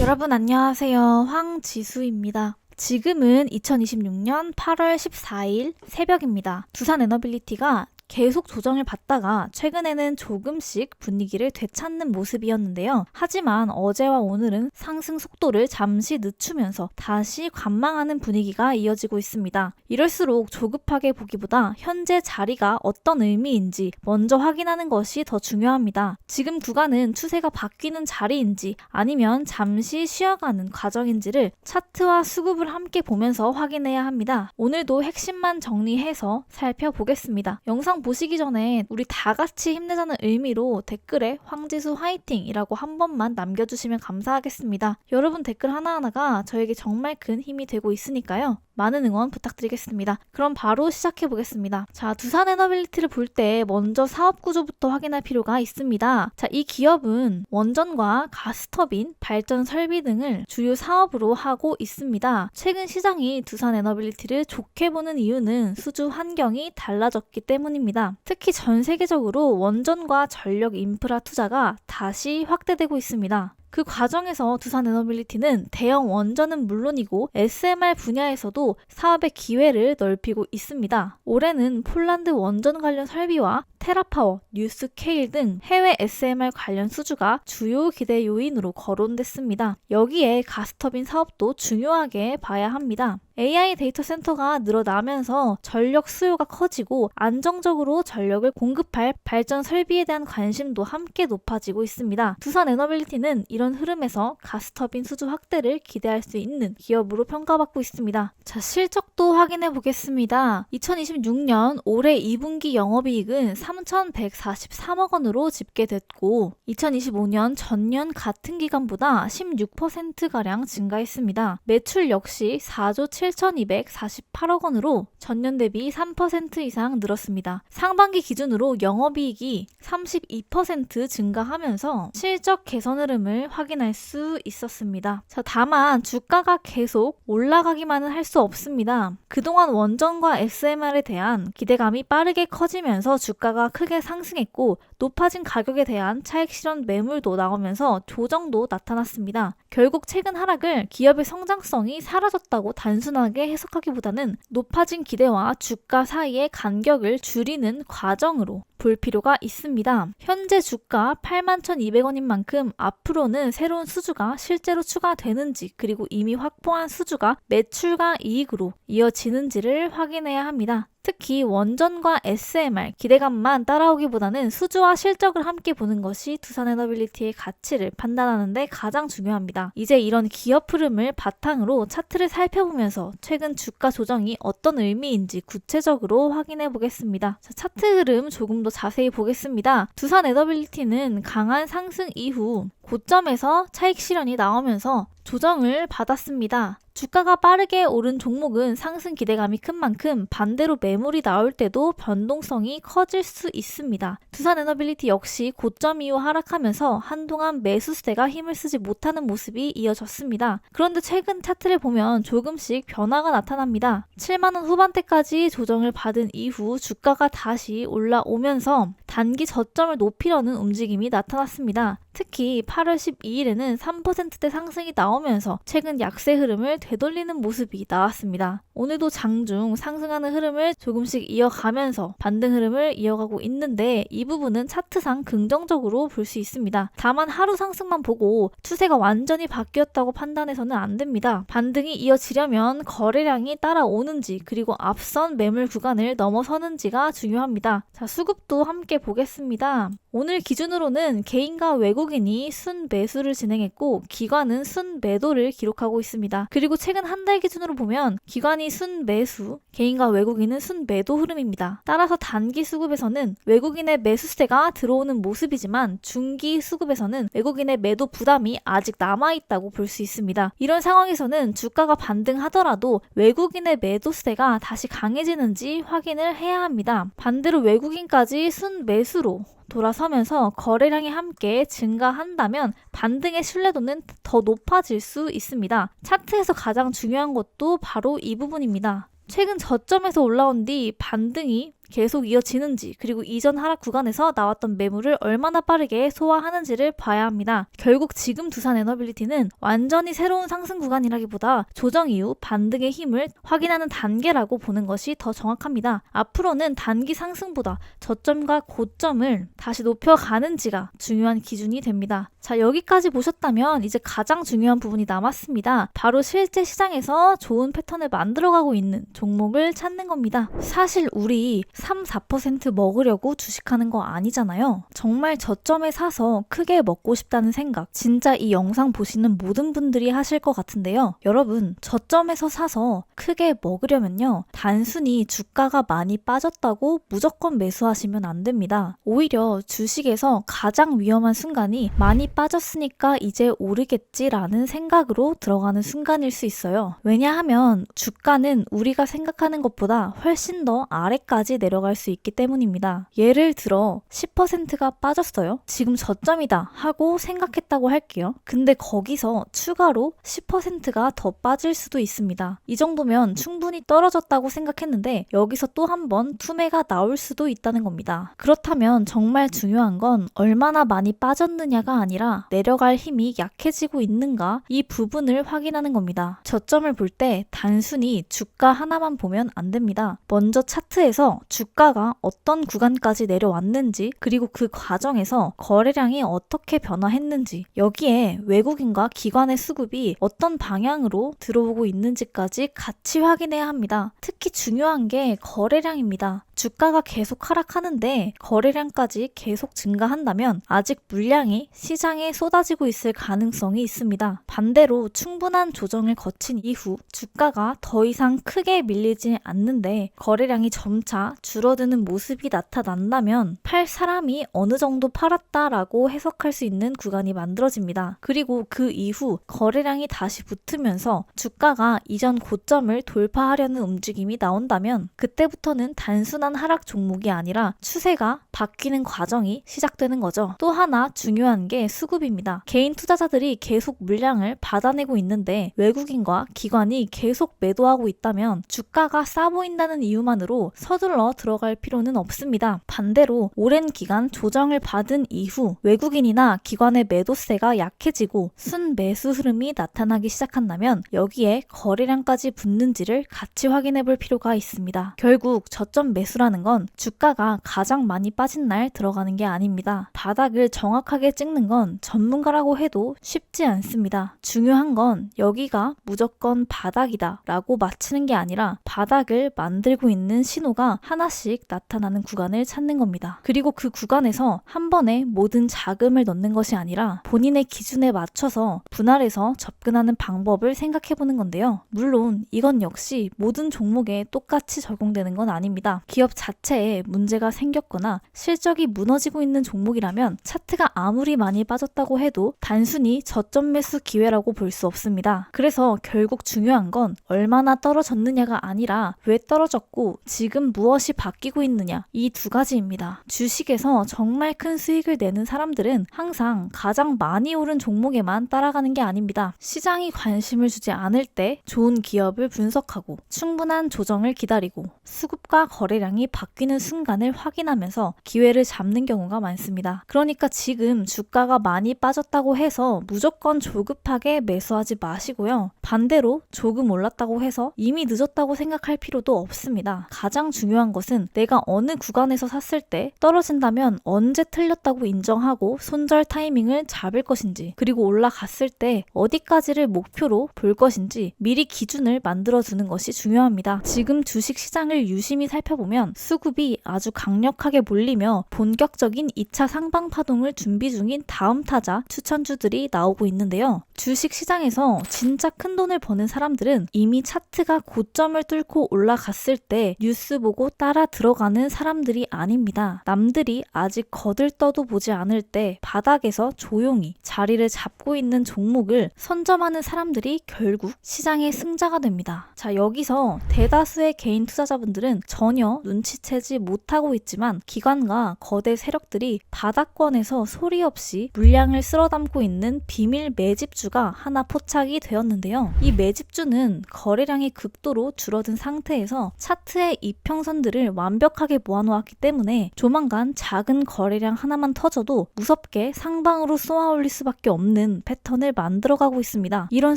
여러분 안녕하세요. 황지수입니다. 지금은 2026년 8월 14일 새벽입니다. 두산 에너빌리티가 계속 조정을 받다가 최근에는 조금씩 분위기를 되찾는 모습이었는데요. 하지만 어제와 오늘은 상승 속도를 잠시 늦추면서 다시 관망하는 분위기가 이어지고 있습니다. 이럴수록 조급하게 보기보다 현재 자리가 어떤 의미인지 먼저 확인하는 것이 더 중요합니다. 지금 구간은 추세가 바뀌는 자리인지 아니면 잠시 쉬어가는 과정인지를 차트와 수급을 함께 보면서 확인해야 합니다. 오늘도 핵심만 정리해서 살펴보겠습니다. 영상 보시기 전에 우리 다 같이 힘내자는 의미로 댓글에 황지수 화이팅이라고 한 번만 남겨주시면 감사하겠습니다. 여러분 댓글 하나하나가 저에게 정말 큰 힘이 되고 있으니까요. 많은 응원 부탁드리겠습니다. 그럼 바로 시작해 보겠습니다. 자, 두산 에너빌리티를 볼 때 먼저 사업 구조부터 확인할 필요가 있습니다. 자, 이 기업은 원전과 가스터빈, 발전 설비 등을 주요 사업으로 하고 있습니다. 최근 시장이 두산 에너빌리티를 좋게 보는 이유는 수주 환경이 달라졌기 때문입니다. 특히 전 세계적으로 원전과 전력 인프라 투자가 다시 확대되고 있습니다. 그 과정에서 두산 에너빌리티는 대형 원전은 물론이고 SMR 분야에서도 사업의 기회를 넓히고 있습니다. 올해는 폴란드 원전 관련 설비와 테라파워, 뉴스케일 등 해외 SMR 관련 수주가 주요 기대 요인으로 거론됐습니다. 여기에 가스터빈 사업도 중요하게 봐야 합니다. AI 데이터 센터가 늘어나면서 전력 수요가 커지고 안정적으로 전력을 공급할 발전 설비에 대한 관심도 함께 높아지고 있습니다. 두산 에너빌리티는 이런 흐름에서 가스터빈 수주 확대를 기대할 수 있는 기업으로 평가받고 있습니다. 자, 실적도 확인해 보겠습니다. 2026년 올해 2분기 영업이익은 3,143억 원으로 집계됐고 2025년 전년 같은 기간보다 16%가량 증가했습니다. 매출 역시 4조 7,248억 원으로 전년 대비 3% 이상 늘었습니다. 상반기 기준으로 영업이익이 32% 증가하면서 실적 개선 흐름을 확인할 수 있었습니다. 자, 다만 주가가 계속 올라가기만은 할 수 없습니다. 그동안 원전과 SMR에 대한 기대감이 빠르게 커지면서 주가가 크게 상승했고 높아진 가격에 대한 차익 실현 매물도 나오면서 조정도 나타났습니다. 결국 최근 하락을 기업의 성장성이 사라졌다고 단순하게 해석하기보다는 높아진 기대와 주가 사이의 간격을 줄이는 과정으로 볼 필요가 있습니다. 현재 주가 81,200원인 만큼 앞으로는 새로운 수주가 실제로 추가되는지 그리고 이미 확보한 수주가 매출과 이익으로 이어지는지를 확인해야 합니다. 특히 원전과 SMR 기대감만 따라오기보다는 수주와 실적을 함께 보는 것이 두산 에너빌리티의 가치를 판단하는 데 가장 중요합니다. 이제 이런 기업 흐름을 바탕으로 차트를 살펴보면서 최근 주가 조정이 어떤 의미인지 구체적으로 확인해 보겠습니다. 자, 차트 흐름 조금 더 자세히 보겠습니다. 두산 에너빌리티는 강한 상승 이후 고점에서 차익 실현이 나오면서 조정을 받았습니다. 주가가 빠르게 오른 종목은 상승 기대감이 큰 만큼 반대로 매물이 나올 때도 변동성이 커질 수 있습니다. 두산 에너빌리티 역시 고점 이후 하락하면서 한동안 매수세가 힘을 쓰지 못하는 모습이 이어졌습니다. 그런데 최근 차트를 보면 조금씩 변화가 나타납니다. 7만원 후반대까지 조정을 받은 이후 주가가 다시 올라오면서 단기 저점을 높이려는 움직임이 나타났습니다. 특히 8월 12일에는 3%대 상승이 나오면서 최근 약세 흐름을 되돌리는 모습이 나왔습니다. 오늘도 장중 상승하는 흐름을 조금씩 이어가면서 반등 흐름을 이어가고 있는데 이 부분은 차트상 긍정적으로 볼 수 있습니다. 다만 하루 상승만 보고 추세가 완전히 바뀌었다고 판단해서는 안 됩니다. 반등이 이어지려면 거래량이 따라오는지 그리고 앞선 매물 구간을 넘어서는지가 중요합니다. 자, 수급도 함께 보겠습니다. 오늘 기준으로는 개인과 외국인이 순매수를 진행했고 기관은 순매도를 기록하고 있습니다. 그리고 최근 한 달 기준으로 보면 기관이 순매수, 개인과 외국인은 순매도 흐름입니다. 따라서 단기 수급에서는 외국인의 매수세가 들어오는 모습이지만 중기 수급에서는 외국인의 매도 부담이 아직 남아있다고 볼 수 있습니다. 이런 상황에서는 주가가 반등하더라도 외국인의 매도세가 다시 강해지는지 확인을 해야 합니다. 반대로 외국인까지 순매수로 돌아서면서 거래량이 함께 증가한다면 반등의 신뢰도는 더 높아질 수 있습니다. 차트에서 가장 중요한 것도 바로 이 부분입니다. 최근 저점에서 올라온 뒤 반등이 계속 이어지는지, 그리고 이전 하락 구간에서 나왔던 매물을 얼마나 빠르게 소화하는지를 봐야 합니다. 결국 지금 두산 에너빌리티는 완전히 새로운 상승 구간이라기보다 조정 이후 반등의 힘을 확인하는 단계라고 보는 것이 더 정확합니다. 앞으로는 단기 상승보다 저점과 고점을 다시 높여가는지가 중요한 기준이 됩니다. 자, 여기까지 보셨다면 이제 가장 중요한 부분이 남았습니다. 바로 실제 시장에서 좋은 패턴을 만들어가고 있는 종목을 찾는 겁니다. 사실 우리 3, 4% 먹으려고 주식하는 거 아니잖아요. 정말 저점에 사서 크게 먹고 싶다는 생각, 진짜 이 영상 보시는 모든 분들이 하실 것 같은데요. 여러분, 저점에서 사서 크게 먹으려면요, 단순히 주가가 많이 빠졌다고 무조건 매수하시면 안 됩니다. 오히려 주식에서 가장 위험한 순간이 많이 빠졌으니까 이제 오르겠지라는 생각으로 들어가는 순간일 수 있어요. 왜냐하면 주가는 우리가 생각하는 것보다 훨씬 더 아래까지 내려갈 수 있기 때문입니다. 예를 들어 10%가 빠졌어요. 지금 저점이다 하고 생각했다고 할게요. 근데 거기서 추가로 10%가 더 빠질 수도 있습니다. 이 정도면 충분히 떨어졌다고 생각했는데 여기서 또 한 번 투매가 나올 수도 있다는 겁니다. 그렇다면 정말 중요한 건 얼마나 많이 빠졌느냐가 아니라 내려갈 힘이 약해지고 있는가, 이 부분을 확인하는 겁니다. 저점을 볼 때 단순히 주가 하나만 보면 안 됩니다. 먼저 차트에서 주가가 어떤 구간까지 내려왔는지, 그리고 그 과정에서 거래량이 어떻게 변화했는지, 여기에 외국인과 기관의 수급이 어떤 방향으로 들어오고 있는지까지 같이 확인해야 합니다. 특히 중요한 게 거래량입니다. 주가가 계속 하락하는데 거래량까지 계속 증가한다면 아직 물량이 시장에 쏟아지고 있을 가능성이 있습니다. 반대로 충분한 조정을 거친 이후 주가가 더 이상 크게 밀리지 않는데 거래량이 점차 줄어드는 모습이 나타난다면 팔 사람이 어느 정도 팔았다라고 해석할 수 있는 구간이 만들어집니다. 그리고 그 이후 거래량이 다시 붙으면서 주가가 이전 고점을 돌파하려는 움직임이 나온다면 그때부터는 단순한 하락 종목이 아니라 추세가 바뀌는 과정이 시작되는 거죠. 또 하나 중요한 게 수급입니다. 개인 투자자들이 계속 물량을 받아내고 있는데 외국인과 기관이 계속 매도하고 있다면 주가가 싸 보인다는 이유만으로 서둘러 들어갈 필요는 없습니다. 반대로 오랜 기간 조정을 받은 이후 외국인이나 기관의 매도세가 약해지고 순매수 흐름이 나타나기 시작한다면 여기에 거래량까지 붙는지를 같이 확인해 볼 필요가 있습니다. 결국 저점 매수라는 건 주가가 가장 많이 빠진 날 들어가는 게 아닙니다. 바닥을 정확하게 찍는 건 전문가라고 해도 쉽지 않습니다. 중요한 건 여기가 무조건 바닥이다 라고 맞히는 게 아니라 바닥을 만들고 있는 신호가 하나씩 나타나는 구간을 찾는 겁니다. 그리고 그 구간에서 한 번에 모든 자금을 넣는 것이 아니라 본인의 기준에 맞춰서 분할해서 접근하는 방법을 생각해 보는 건데요. 물론 이건 역시 모든 종목에 똑같이 적용되는 건 아닙니다. 기업 자체에 문제가 생겼거나 실적이 무너지고 있는 종목이라면 차트가 아무리 많이 빠졌다고 해도 단순히 저점 매수 기회라고 볼 수 없습니다. 그래서 결국 중요한 건 얼마나 떨어졌느냐가 아니라 왜 떨어졌고 지금 무엇이 바뀌고 있느냐, 이 두 가지입니다. 주식에서 정말 큰 수익을 내는 사람들은 항상 가장 많이 오른 종목에만 따라가는 게 아닙니다. 시장이 관심을 주지 않을 때 좋은 기업을 분석하고 충분한 조정을 기다리고 수급과 거래량이 바뀌는 순간을 확인하면서 기회를 잡는 경우가 많습니다. 그러니까 지금 주가가 많이 빠졌다고 해서 무조건 조급하게 매수하지 마시고요. 반대로 조금 올랐다고 해서 이미 늦었다고 생각할 필요도 없습니다. 가장 중요한 것은 내가 어느 구간에서 샀을 때 떨어진다면 언제 틀렸다고 인정하고 손절 타이밍을 잡을 것인지, 그리고 올라갔을 때 어디까지를 목표로 볼 것인지 미리 기준을 만들어두는 것이 중요합니다. 지금 주식 시장을 유심히 살펴보면 수급이 아주 강력하게 몰리며 본격적인 2차 상방 파동을 준비 중인 다음 타자 추천주들이 나오고 있는데요. 주식 시장에서 진짜 큰 돈을 버는 사람들은 이미 차트가 고점을 뚫고 올라갔을 때 뉴스 보고 따라 들어가는 사람들이 아닙니다. 남들이 아직 거들떠도 보지 않을 때 바닥에서 조용히 자리를 잡고 있는 종목을 선점하는 사람들이 결국 시장의 승자가 됩니다. 자, 여기서 대다수의 개인 투자자분들은 전혀 눈치채지 못하고 있지만 기관과 거대 세력들이 바닥권에서 소리 없이 물량을 쓸어담고 있는 비밀 매집 매집주가 하나 포착이 되었는데요. 이 매집주는 거래량이 극도로 줄어든 상태에서 차트의 이평선들을 완벽하게 모아놓았기 때문에 조만간 작은 거래량 하나만 터져도 무섭게 상방으로 쏘아올릴 수밖에 없는 패턴을 만들어가고 있습니다. 이런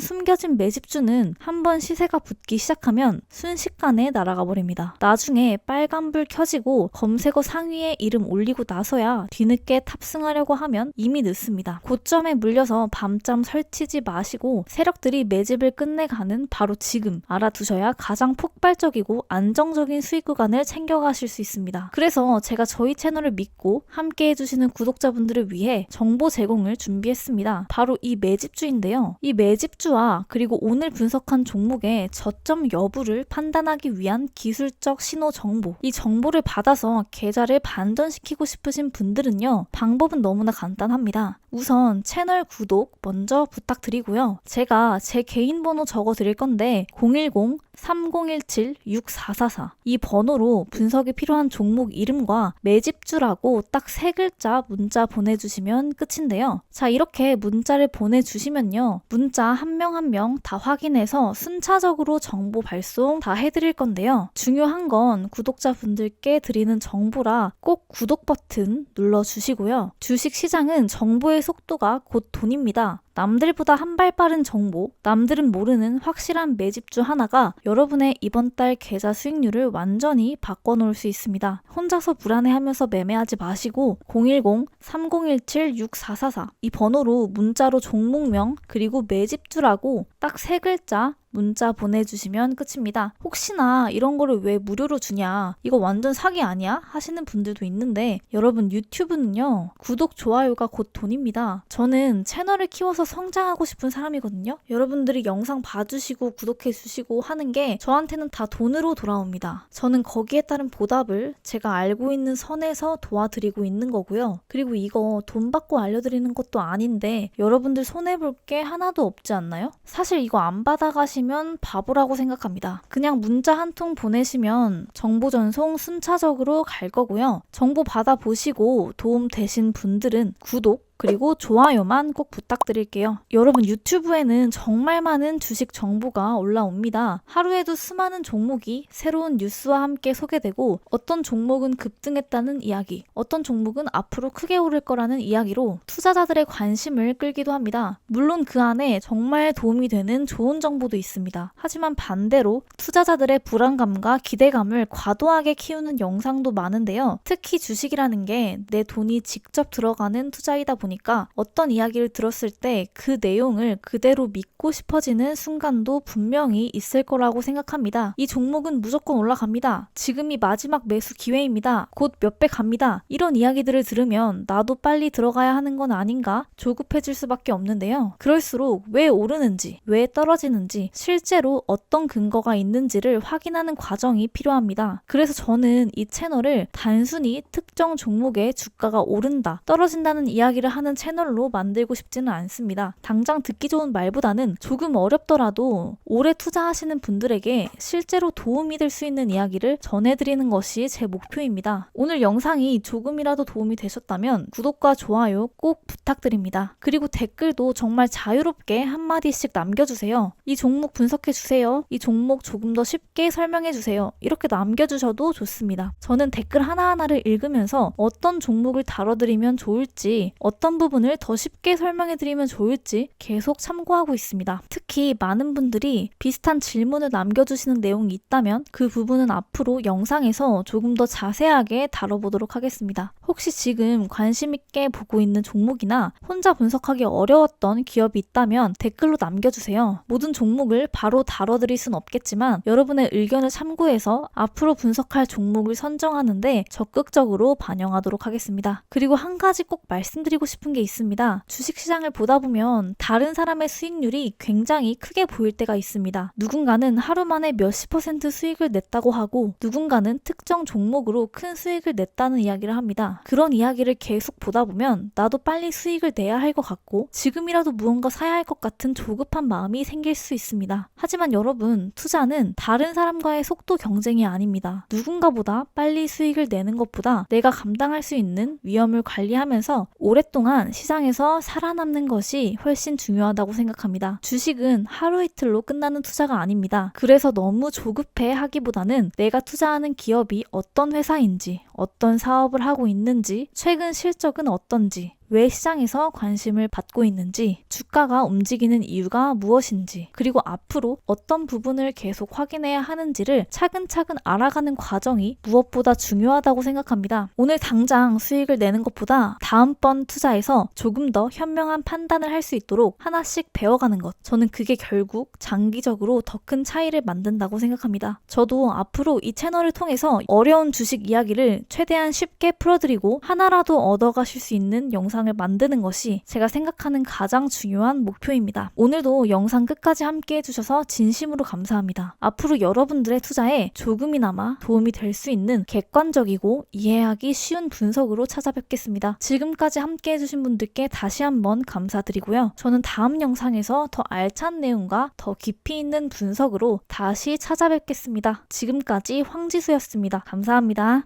숨겨진 매집주는 한번 시세가 붙기 시작하면 순식간에 날아가 버립니다. 나중에 빨간불 켜지고 검색어 상위에 이름 올리고 나서야 뒤늦게 탑승하려고 하면 이미 늦습니다. 고점에 물려서 밤잠 설치지 마시고 세력들이 매집을 끝내가는 바로 지금 알아두셔야 가장 폭발적이고 안정적인 수익 구간을 챙겨가실 수 있습니다. 그래서 제가 저희 채널을 믿고 함께 해주시는 구독자분들을 위해 정보 제공을 준비했습니다. 바로 이 매집주인데요. 이 매집주와 그리고 오늘 분석한 종목의 저점 여부를 판단하기 위한 기술적 신호 정보, 이 정보를 받아서 계좌를 반전시키고 싶으신 분들은요, 방법은 너무나 간단합니다. 우선 채널 구독 먼저 부탁드리고요. 제가 제 개인 번호 적어 드릴 건데 010-3017-6444 이 번호로 분석이 필요한 종목 이름과 매집주라고 딱 3글자 문자 보내주시면 끝인데요. 자, 이렇게 문자를 보내주시면요, 문자 한 명 한 명 다 확인해서 순차적으로 정보 발송 다 해드릴 건데요. 중요한 건 구독자분들께 드리는 정보라 꼭 구독 버튼 눌러주시고요. 주식시장은 정보의 속도가 곧 돈입니다. 남들보다 한 발 빠른 정보, 남들은 모르는 확실한 매집주 하나가 여러분의 이번 달 계좌 수익률을 완전히 바꿔놓을 수 있습니다. 혼자서 불안해하면서 매매하지 마시고 010-3017-6444 이 번호로 문자로 종목명 그리고 매집주라고 딱 3글자 문자 보내주시면 끝입니다. 혹시나 이런 거를 왜 무료로 주냐, 이거 완전 사기 아니야? 하시는 분들도 있는데 여러분, 유튜브는요, 구독, 좋아요가 곧 돈입니다. 저는 채널을 키워서 성장하고 싶은 사람이거든요. 여러분들이 영상 봐주시고 구독해주시고 하는 게 저한테는 다 돈으로 돌아옵니다. 저는 거기에 따른 보답을 제가 알고 있는 선에서 도와드리고 있는 거고요. 그리고 이거 돈 받고 알려드리는 것도 아닌데 여러분들 손해볼 게 하나도 없지 않나요? 사실 이거 안 받아가시면 바보라고 생각합니다. 그냥 문자 한 통 보내시면 정보 전송 순차적으로 갈 거고요. 정보 받아보시고 도움 되신 분들은 구독 그리고 좋아요만 꼭 부탁드릴게요. 여러분, 유튜브에는 정말 많은 주식 정보가 올라옵니다. 하루에도 수많은 종목이 새로운 뉴스와 함께 소개되고 어떤 종목은 급등했다는 이야기, 어떤 종목은 앞으로 크게 오를 거라는 이야기로 투자자들의 관심을 끌기도 합니다. 물론 그 안에 정말 도움이 되는 좋은 정보도 있습니다. 하지만 반대로 투자자들의 불안감과 기대감을 과도하게 키우는 영상도 많은데요. 특히 주식이라는 게 내 돈이 직접 들어가는 투자이다 보니까 어떤 이야기를 들었을 때 그 내용을 그대로 믿고 싶어지는 순간도 분명히 있을 거라고 생각합니다. 이 종목은 무조건 올라갑니다. 지금이 마지막 매수 기회입니다. 곧 몇 배 갑니다. 이런 이야기들을 들으면 나도 빨리 들어가야 하는 건 아닌가 조급해질 수밖에 없는데요. 그럴수록 왜 오르는지, 왜 떨어지는지, 실제로 어떤 근거가 있는지를 확인하는 과정이 필요합니다. 그래서 저는 이 채널을 단순히 특정 종목의 주가가 오른다, 떨어진다는 이야기를 하는 채널로 만들고 싶지는 않습니다. 당장 듣기 좋은 말보다는 조금 어렵더라도 오래 투자하시는 분들에게 실제로 도움이 될 수 있는 이야기를 전해드리는 것이 제 목표입니다. 오늘 영상이 조금이라도 도움이 되셨다면 구독과 좋아요 꼭 부탁드립니다. 그리고 댓글도 정말 자유롭게 한마디씩 남겨주세요. 이 종목 분석해주세요. 이 종목 조금 더 쉽게 설명해주세요. 이렇게 남겨주셔도 좋습니다. 저는 댓글 하나하나를 읽으면서 어떤 종목을 다뤄드리면 좋을지, 어떤 부분을 더 쉽게 설명해드리면 좋을지 계속 참고하고 있습니다. 특히 많은 분들이 비슷한 질문을 남겨주시는 내용이 있다면 그 부분은 앞으로 영상에서 조금 더 자세하게 다뤄보도록 하겠습니다. 혹시 지금 관심 있게 보고 있는 종목이나 혼자 분석하기 어려웠던 기업이 있다면 댓글로 남겨주세요. 모든 종목을 바로 다뤄드릴 순 없겠지만 여러분의 의견을 참고해서 앞으로 분석할 종목을 선정하는데 적극적으로 반영하도록 하겠습니다. 그리고 한 가지 꼭 말씀드리고 싶은 게 있습니다. 주식시장을 보다 보면 다른 사람의 수익률이 굉장히 크게 보일 때가 있습니다. 누군가는 하루 만에 몇십 % 수익을 냈다고 하고 누군가는 특정 종목으로 큰 수익을 냈다는 이야기를 합니다. 그런 이야기를 계속 보다 보면 나도 빨리 수익을 내야 할 것 같고 지금이라도 무언가 사야 할 것 같은 조급한 마음이 생길 수 있습니다. 하지만 여러분, 투자는 다른 사람과의 속도 경쟁이 아닙니다. 누군가보다 빨리 수익을 내는 것보다 내가 감당할 수 있는 위험을 관리하면서 오랫동안 동안 시장에서 살아남는 것이 훨씬 중요하다고 생각합니다. 주식은 하루 이틀로 끝나는 투자가 아닙니다. 그래서 너무 조급해 하기보다는 내가 투자하는 기업이 어떤 회사인지, 어떤 사업을 하고 있는지, 최근 실적은 어떤지, 왜 시장에서 관심을 받고 있는지, 주가가 움직이는 이유가 무엇인지, 그리고 앞으로 어떤 부분을 계속 확인해야 하는지를 차근차근 알아가는 과정이 무엇보다 중요하다고 생각합니다. 오늘 당장 수익을 내는 것보다 다음번 투자에서 조금 더 현명한 판단을 할 수 있도록 하나씩 배워가는 것. 저는 그게 결국 장기적으로 더 큰 차이를 만든다고 생각합니다. 저도 앞으로 이 채널을 통해서 어려운 주식 이야기를 최대한 쉽게 풀어드리고 하나라도 얻어가실 수 있는 영상을 만드는 것이 제가 생각하는 가장 중요한 목표입니다. 오늘도 영상 끝까지 함께 해주셔서 진심으로 감사합니다. 앞으로 여러분들의 투자에 조금이나마 도움이 될 수 있는 객관적이고 이해하기 쉬운 분석으로 찾아뵙겠습니다. 지금까지 함께 해주신 분들께 다시 한번 감사드리고요. 저는 다음 영상에서 더 알찬 내용과 더 깊이 있는 분석으로 다시 찾아뵙겠습니다. 지금까지 황지수였습니다. 감사합니다.